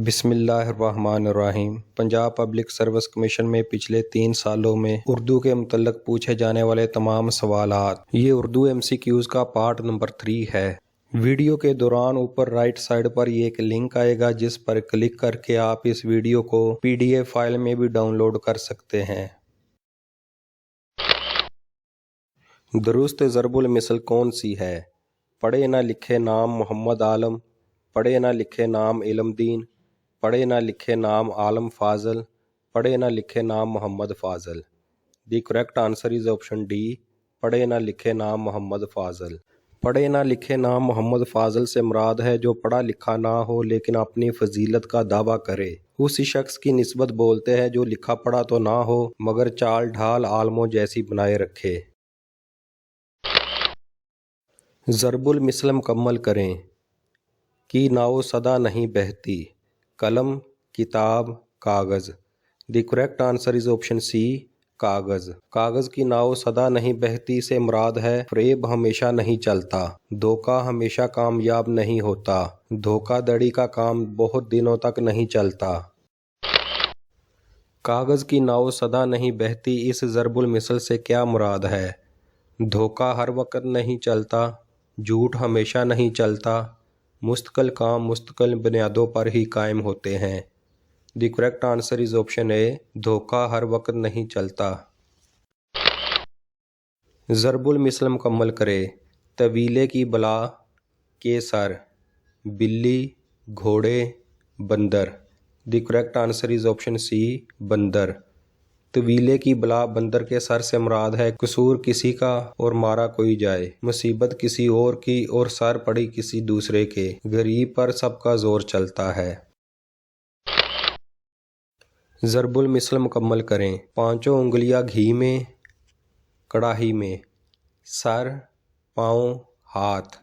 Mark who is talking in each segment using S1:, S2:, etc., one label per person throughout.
S1: بسم اللہ الرحمن الرحیم۔ پنجاب پبلک سروس کمیشن میں پچھلے 3 سالوں میں اردو کے متعلق پوچھے جانے والے تمام سوالات، یہ اردو MCQs کا پارٹ نمبر 3 ہے۔ ویڈیو کے دوران اوپر رائٹ سائڈ پر یہ ایک لنک آئے گا جس پر کلک کر کے آپ اس ویڈیو کو PDF فائل میں بھی ڈاؤن لوڈ کر سکتے ہیں۔ درست ضرب المثل کون سی ہے؟ پڑھے نہ لکھے نام محمد عالم، پڑھے نہ لکھے نام علم دین، پڑھے نہ لکھے نام عالم فاضل، پڑھے نہ لکھے نام محمد فاضل۔ دی correct answer is option D, پڑھے نہ لکھے نام محمد فاضل۔ پڑھے نہ لکھے نام محمد فاضل سے مراد ہے جو پڑھا لکھا نہ ہو لیکن اپنی فضیلت کا دعویٰ کرے۔ اسی شخص کی نسبت بولتے ہیں جو لکھا پڑھا تو نہ ہو مگر چال ڈھال عالموں جیسی بنائے رکھے۔ ضرب المثل مکمل کریں۔ کی ناؤ صدا نہیں بہتی، قلم، کتاب، کاغذ۔ The correct answer is option C, کاغذ۔ کاغذ کی ناؤ صدا نہیں بہتی سے مراد ہے فریب ہمیشہ نہیں چلتا، دھوکہ ہمیشہ کامیاب نہیں ہوتا، دھوکہ دڑی کا کام بہت دنوں تک نہیں چلتا۔ کاغذ کی ناؤ صدا نہیں بہتی اس ضرب المثل سے کیا مراد ہے؟ دھوکہ ہر وقت نہیں چلتا، جھوٹ ہمیشہ نہیں چلتا، مستقل کام مستقل بنیادوں پر ہی قائم ہوتے ہیں۔ The correct answer is option A, دھوکہ ہر وقت نہیں چلتا۔ ضرب المثل مکمل کرے۔ طویلے کی بلا کے سر، بلی، گھوڑے، بندر۔ The correct answer is option C, بندر۔ طویلے کی بلا بندر کے سر سے مراد ہے قصور کسی کا اور مارا کوئی جائے، مصیبت کسی اور کی اور سر پڑی کسی دوسرے کے، غریب پر سب کا زور چلتا ہے۔ ضرب المثل مکمل کریں۔ پانچوں انگلیاں گھی میں، کڑاہی میں، سر، پاؤں، ہاتھ۔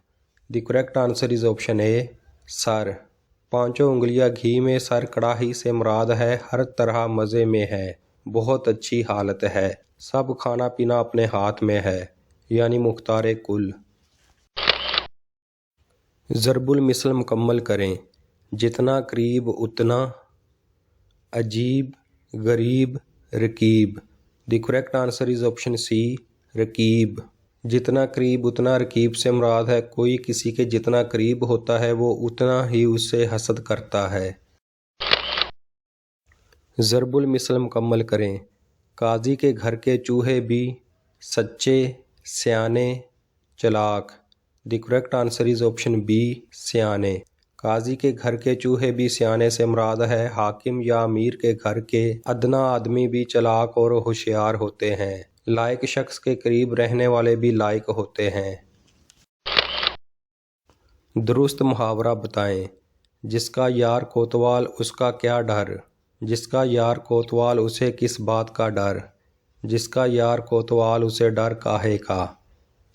S1: The correct answer is option A, سر۔ پانچوں انگلیاں گھی میں سر کڑاہی سے مراد ہے ہر طرح مزے میں ہے، بہت اچھی حالت ہے، سب کھانا پینا اپنے ہاتھ میں ہے، یعنی مختار کل۔ ضرب المثل مکمل کریں۔ جتنا قریب اتنا، عجیب، غریب، رقیب۔ The correct answer is option C, رقیب۔ جتنا قریب اتنا رقیب سے مراد ہے کوئی کسی کے جتنا قریب ہوتا ہے وہ اتنا ہی اس سے حسد کرتا ہے۔ ضرب المثل مکمل کریں۔ قاضی کے گھر کے چوہے بھی سچے، سیانے، چلاک۔ The correct answer is option B, سیانے۔ قاضی کے گھر کے چوہے بھی سیانے سے مراد ہے حاکم یا امیر کے گھر کے ادنیٰ آدمی بھی چلاک اور ہوشیار ہوتے ہیں، لائق شخص کے قریب رہنے والے بھی لائق ہوتے ہیں۔ درست محاورہ بتائیں۔ جس کا یار کوتوال اس کا کیا ڈر، جس کا یار کوتوال اسے کس بات کا ڈر، جس کا یار کوتوال اسے ڈر کاہے کا۔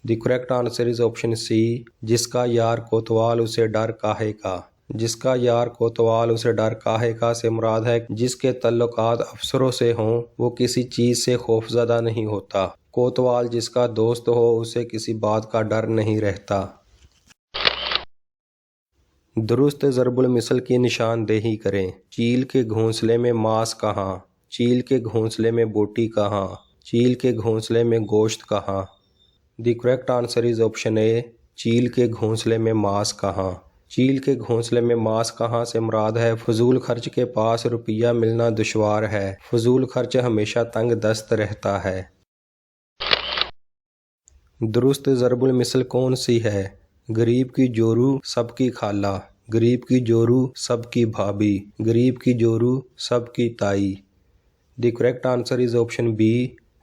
S1: The correct answer is option C, جس کا یار کوتوال اسے ڈر کاہے کا۔ جس کا یار کوتوال اسے ڈر کاہے کا سے مراد ہے جس کے تعلقات افسروں سے ہوں وہ کسی چیز سے خوفزدہ نہیں ہوتا، کوتوال جس کا دوست ہو اسے کسی بات کا ڈر نہیں رہتا۔ درست ضرب المثل کی نشاندہی کریں۔ چیل کے گھونسلے میں ماس کہاں، چیل کے گھونسلے میں بوٹی کہاں، چیل کے گھونسلے میں گوشت کہاں۔ The correct answer is option A, چیل کے گھونسلے میں ماس کہاں۔ چیل کے گھونسلے میں ماس کہاں سے مراد ہے فضول خرچ کے پاس روپیہ ملنا دشوار ہے، فضول خرچ ہمیشہ تنگ دست رہتا ہے۔ درست ضرب المثل کون سی ہے؟ غریب کی جورو سب کی خالہ، غریب کی جورو سب کی بھابھی، غریب کی جورو سب کی تائی۔ The correct answer is option B,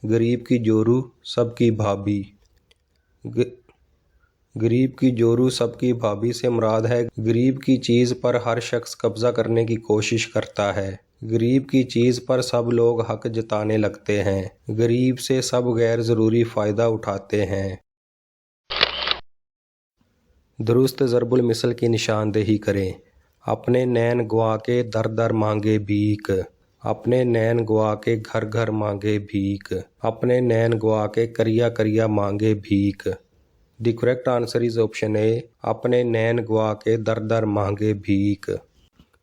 S1: غریب کی جورو سب کی بھابھی۔ غریب کی جورو سب کی بھابھی سے مراد ہے غریب کی چیز پر ہر شخص قبضہ کرنے کی کوشش کرتا ہے، غریب کی چیز پر سب لوگ حق جتانے لگتے ہیں، غریب سے سب غیر ضروری فائدہ اٹھاتے ہیں۔ درست ضرب المثل کی نشاندہی کریں۔ اپنے نین گوا کے در در مانگے بھیک، اپنے نین گوا کے گھر گھر مانگے بھیک، اپنے نین گوا کے کریا کریا مانگے بھیک۔ The correct answer is option A, اپنے نین گوا کے در در مانگے بھیک۔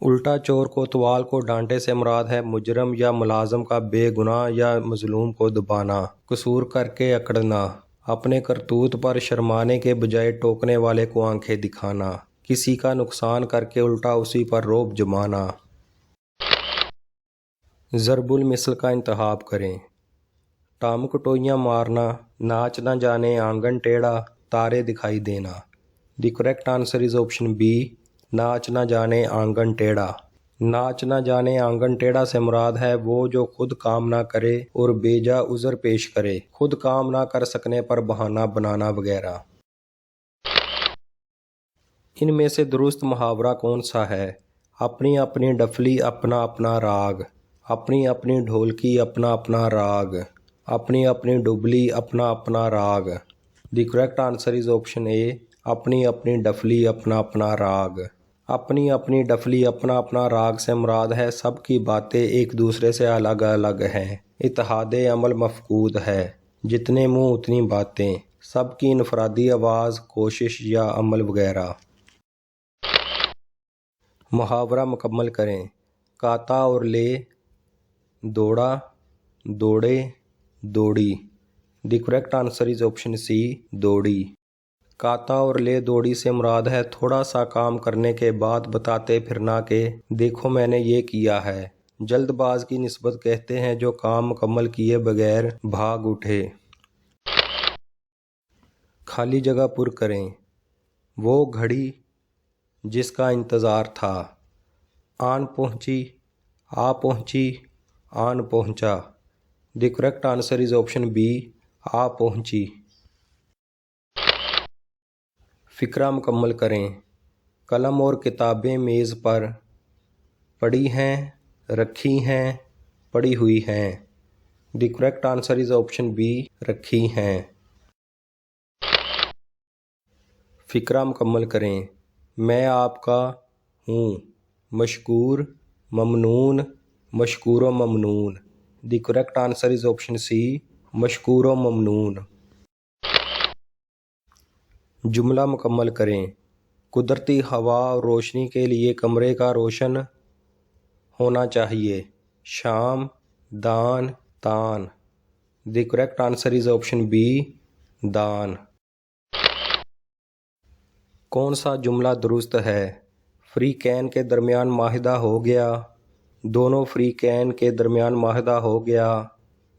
S1: الٹا چور کوتوال کو ڈانٹے سے مراد ہے مجرم یا ملازم کا بے گناہ یا مظلوم کو دبانا، قصور کر کے اکڑنا، اپنے کرتوت پر شرمانے کے بجائے ٹوکنے والے کو آنکھیں دکھانا، کسی کا نقصان کر کے الٹا اسی پر رعب جمانا۔ ضرب المثل کا انتخاب کریں۔ ٹامک ٹوئیاں مارنا، ناچ نہ جانے آنگن ٹیڑھا، تارے دکھائی دینا۔ دی correct answer is option be, ناچ نہ جانے آنگن ٹیڑھا۔ ناچ نہ جانے آنگن ٹیڑھا سے مراد ہے وہ جو خود کام نہ کرے اور بیجا عذر پیش کرے، خود کام نہ کر سکنے پر بہانہ بنانا وغیرہ۔ ان میں سے درست محاورہ کون سا ہے؟ اپنی اپنی ڈفلی اپنا اپنا راگ، اپنی اپنی ڈھولکی اپنا اپنا راگ، اپنی اپنی ڈبلی اپنا اپنا راگ۔ The correct answer is option A, اپنی اپنی ڈفلی اپنا اپنا راگ۔ اپنی اپنی ڈفلی اپنا اپنا راگ سے مراد ہے سب کی باتیں ایک دوسرے سے الگ الگ ہیں، اتحاد عمل مفقود ہے، جتنے منہ اتنی باتیں، سب کی انفرادی آواز، کوشش یا عمل وغیرہ۔ محاورہ مکمل کریں۔ کاتا اور لے، دوڑا، دوڑے، دوڑی۔ The correct answer is option C, دوڑی۔ کاتا اور لے دوڑی سے مراد ہے تھوڑا سا کام کرنے کے بعد بتاتے پھرنا کہ دیکھو میں نے یہ کیا ہے۔ جلد باز کی نسبت کہتے ہیں جو کام مکمل کیے بغیر بھاگ اٹھے۔ خالی جگہ پر کریں۔ وہ گھڑی جس کا انتظار تھا، آن پہنچی، آ پہنچی، آن پہنچا۔ The correct answer is option B, آ پہنچی۔ فقرہ مکمل کریں۔ قلم اور کتابیں میز پر پڑی ہیں، رکھی ہیں، پڑی ہوئی ہیں۔ The correct answer is option be, رکھی ہیں۔ فقرہ مکمل کریں۔ میں آپ کا ہوں، مشکور، ممنون، مشکور و ممنون۔ The correct answer is option C, مشکور و ممنون۔ جملہ مکمل کریں۔ قدرتی ہوا اور روشنی کے لیے کمرے کا روشن ہونا چاہیے۔ شام، دان، تان۔ دی correct answer is option be, دان۔ کون سا جملہ درست ہے؟ فریقین کے درمیان معاہدہ ہو گیا، دونوں فریقین کے درمیان معاہدہ ہو گیا،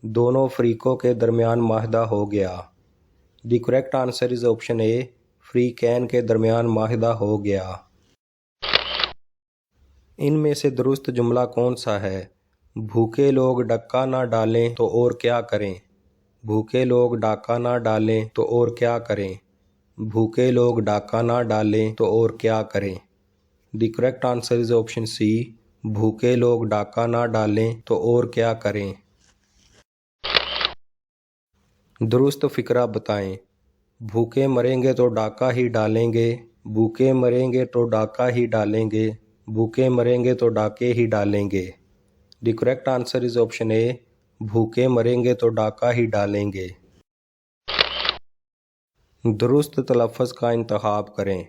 S1: دونوں فریقوں کے درمیان معاہدہ ہو گیا۔ The correct answer is option A, فریقین کے درمیان معاہدہ ہو گیا۔ ان میں سے درست جملہ کون سا ہے؟ بھوکے لوگ ڈکا نہ ڈالیں تو اور کیا کریں؟ بھوکے لوگ ڈاکہ نہ ڈالیں تو اور کیا کریں؟ بھوکے لوگ ڈاکہ نہ ڈالیں تو اور کیا کریں؟ The correct answer is option C, بھوکے لوگ ڈاکہ نہ ڈالیں تو اور کیا کریں۔ درست فقرہ بتائیں۔ بھوکے مریں گے تو ڈاکہ ہی ڈالیں گے، بھوکے مریں گے تو ڈاکہ ہی ڈالیں گے، بھوکے مریں گے تو ڈاکے ہی ڈالیں گے۔ The correct answer is option A, بھوکے مریں گے تو ڈاکہ ہی ڈالیں گے۔ درست تلفظ کا انتخاب کریں۔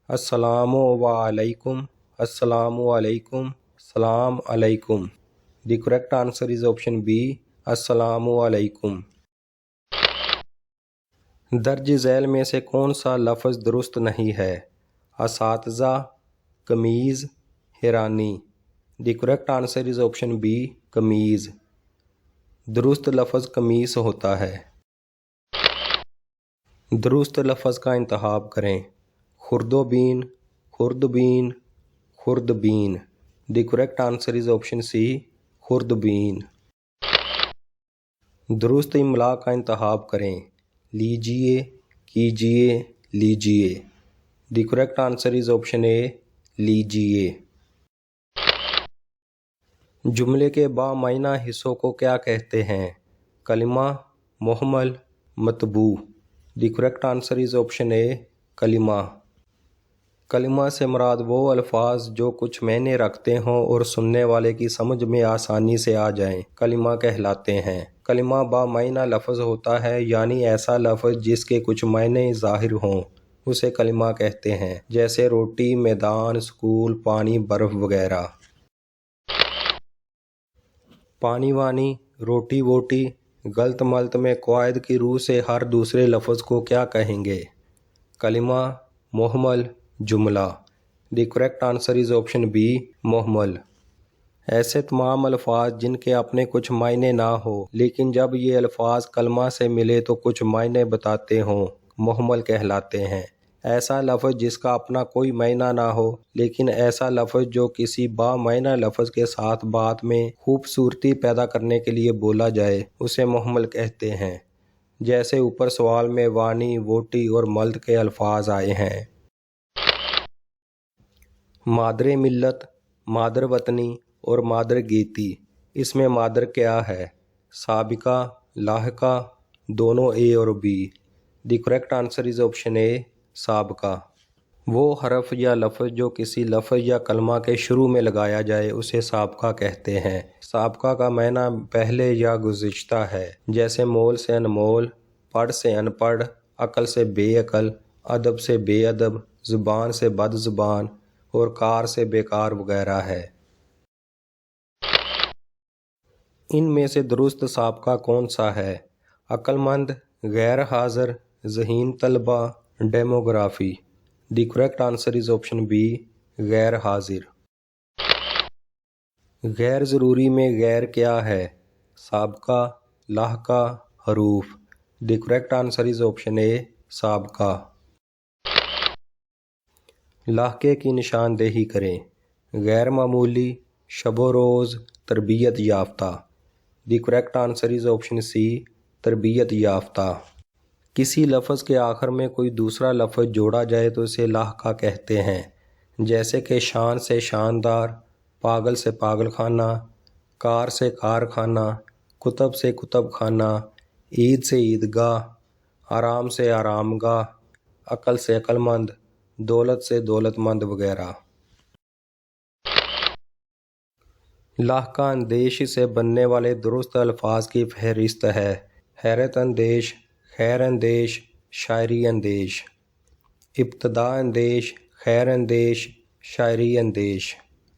S1: السلام علیکم، السلام علیکم، السلام علیکم۔ دی correct answer is option be, السلام علیکم۔ درج ذیل میں سے کون سا لفظ درست نہیں ہے؟ اساتذہ، قمیض، حیرانی۔ The correct answer is option B, قمیض۔ درست لفظ قمیص ہوتا ہے۔ درست لفظ کا انتخاب کریں۔ خردوبین، خردبین، خردبین۔ The correct answer is option C, خردبین۔ درست املا کا انتخاب کریں۔ لیجیے، کیجیے، لیجیے۔ The correct answer is option A, لیجیے۔ جملے کے بامعنی حصوں کو کیا کہتے ہیں؟ کلمہ، محمل، مطبوع۔ The correct answer is option A, کلمہ۔ کلمہ سے مراد وہ الفاظ جو کچھ معنی رکھتے ہوں اور سننے والے کی سمجھ میں آسانی سے آ جائیں، کلمہ کہلاتے ہیں۔ کلمہ بامعنی لفظ ہوتا ہے، یعنی ایسا لفظ جس کے کچھ معنی ظاہر ہوں اسے کلمہ کہتے ہیں، جیسے روٹی، میدان، اسکول، پانی، برف وغیرہ۔ پانی وانی، روٹی ووٹی، غلط ملت میں قواعد کی روح سے ہر دوسرے لفظ کو کیا کہیں گے؟ کلمہ، محمل، جملہ۔ The correct answer is option B, محمل۔ ایسے تمام الفاظ جن کے اپنے کچھ معنی نہ ہو لیکن جب یہ الفاظ کلمہ سے ملے تو کچھ معنی بتاتے ہوں، محمل کہلاتے ہیں۔ ایسا لفظ جس کا اپنا کوئی معنی نہ ہو لیکن ایسا لفظ جو کسی با معنی لفظ کے ساتھ بات میں خوبصورتی پیدا کرنے کے لیے بولا جائے اسے محمل کہتے ہیں، جیسے اوپر سوال میں وانی، ووٹی اور ملت کے الفاظ آئے ہیں۔ مادر ملت، مادر وطنی اور مادر گیتی۔ اس میں مادر کیا ہے؟ سابقہ، لاحقہ، دونوں اے اور B. The correct answer is option A, سابقہ۔ وہ حرف یا لفظ جو کسی لفظ یا کلمہ کے شروع میں لگایا جائے اسے سابقہ کہتے ہیں۔ سابقہ کا معنی پہلے یا گزشتہ ہے، جیسے مول سے انمول، پڑھ سے ان پڑھ، عقل سے بے عقل، ادب سے بے ادب، زبان سے بد زبان اور کار سے بیکار وغیرہ ہے۔ ان میں سے درست سابقہ کون سا ہے؟ عقل مند، غیر حاضر، ذہین طلبہ، demography. The correct answer is option be, غیر حاضر۔ غیر ضروری میں غیر کیا ہے؟ سابقہ، لاحقہ، حروف۔ The correct answer is option A, سابقہ۔ لاحقے کی نشاندہی کریں۔ غیر معمولی، شب و روز، تربیت یافتہ۔ The correct answer is option C, تربیت یافتہ۔ کسی لفظ کے آخر میں کوئی دوسرا لفظ جوڑا جائے تو اسے لاحقہ کہتے ہیں، جیسے کہ شان سے شاندار، پاگل سے پاگل خانہ، کار سے کارخانہ، کتب سے کتب خانہ، عید سے عیدگاہ، آرام سے آرام گاہ، عقل سے عقل مند، دولت سے دولت مند وغیرہ۔ لاحقہ اندیش سے بننے والے درست الفاظ کی فہرست ہے۔ حیرت اندیش، خیر اندیش، شاعری اندیش۔ ابتدا اندیش، خیر اندیش، شاعری اندیش۔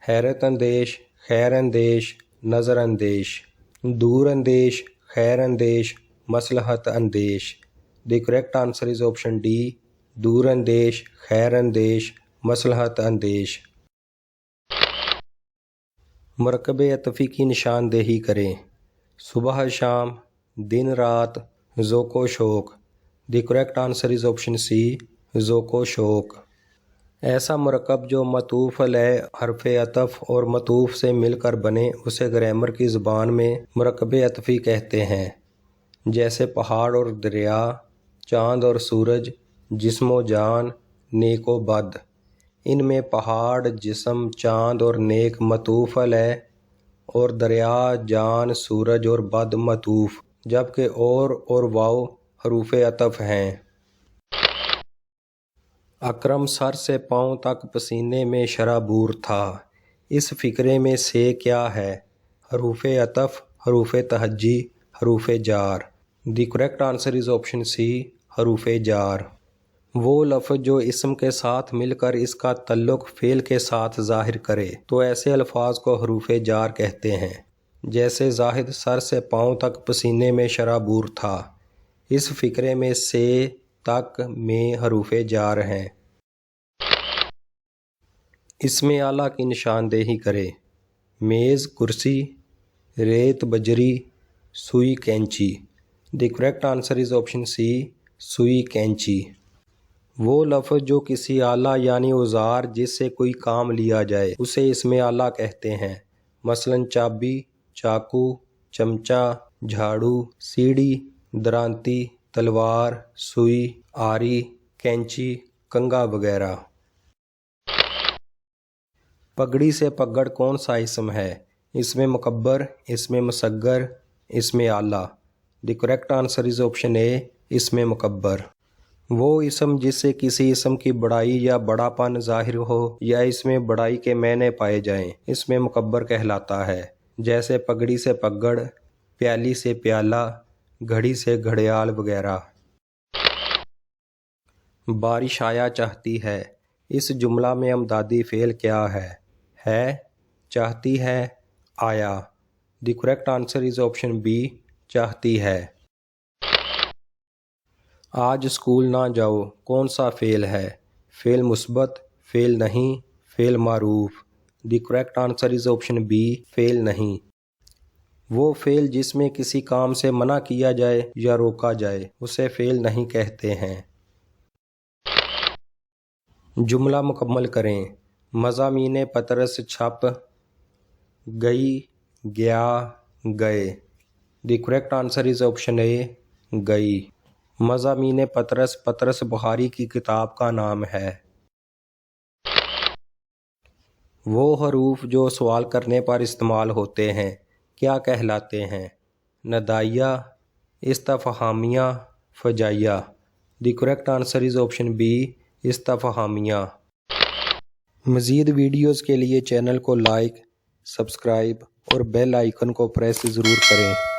S1: حیرت اندیش، خیر اندیش، نظر اندیش۔ دور اندیش، خیر اندیش، مصلحت اندیش۔ The correct answer is option D, دور اندیش، خیر اندیش، مصلحت اندیش۔ مرکب عطفی کی نشاندہی کریں۔ صبح شام، دن رات، ذوق و شوق۔ The correct answer is option C, ذوق و شوق۔ ایسا مرکب جو معطوف علیہ حرف عطف اور معطوف سے مل کر بنے اسے گرامر کی زبان میں مرکب عطفی کہتے ہیں، جیسے پہاڑ اور دریا، چاند اور سورج، جسم و جان، نیک و بد۔ ان میں پہاڑ، جسم، چاند اور نیک معطوف علیہ اور دریا، جان، سورج اور بد معطوف، جبکہ اور واو حروف عطف ہیں۔ اکرم سر سے پاؤں تک پسینے میں شرابور تھا۔ اس فقرے میں سے کیا ہے؟ حروف عطف، حروف تہجی، حروف جار۔ The correct answer is option C, حروف جار۔ وہ لفظ جو اسم کے ساتھ مل کر اس کا تعلق فعل کے ساتھ ظاہر کرے تو ایسے الفاظ کو حروف جار کہتے ہیں، جیسے زاہد سر سے پاؤں تک پسینے میں شرابور تھا۔ اس فقرے میں سے تک میں حروف جار ہیں۔ اسم اعلیٰ کی نشاندہی کرے۔ میز، کرسی، ریت، بجری، سوئی، کینچی۔ The correct answer is option C, سوئی، کینچی۔ وہ لفظ جو کسی آلہ یعنی اوزار جس سے کوئی کام لیا جائے اسے اسم اعلیٰ کہتے ہیں، مثلا چابی، چاقو، چمچہ، جھاڑو، سیڑھی، درانتی، تلوار، سوئی، آری، کینچی، کنگھا وغیرہ۔ پگڑی سے پگڑ کون سا اسم ہے؟ اسم مکبر، اسم مصغر، اسم اعلیٰ۔ The correct answer is option A, اسم مکبر۔ وہ اسم جس سے کسی اسم کی بڑائی یا بڑا پن ظاہر ہو یا اس میں بڑائی کے معنی پائے جائیں اسم مکبر کہلاتا ہے، جیسے پگڑی سے پگڑ، پیالی سے پیالہ، گھڑی سے گھڑیال وغیرہ۔ بارش آیا چاہتی ہے، اس جملہ میں امدادی فعل کیا ہے، چاہتی ہے، آیا۔ دی correct answer is option be, چاہتی ہے۔ آج اسکول نہ جاؤ کون سا فعل ہے؟ فعل مثبت، فعل نہیں، فعل معروف۔ دی correct answer is option be, فعل نہیں۔ وہ فعل جس میں کسی کام سے منع کیا جائے یا روکا جائے اسے فعل نہیں کہتے ہیں۔ جملہ مکمل کریں۔ مضامین پطرس چھپ گئی، گیا، گئے۔ The correct answer is option A, گئی۔ مضامین پطرس بخاری کی کتاب کا نام ہے۔ وہ حروف جو سوال کرنے پر استعمال ہوتے ہیں کیا کہلاتے ہیں؟ ندائیہ، استفہامیہ، فجائیہ۔ The correct answer is option B, استفہامیہ۔ مزید ویڈیوز کے لیے چینل کو لائک، سبسکرائب اور بیل آئیکن کو پریس ضرور کریں۔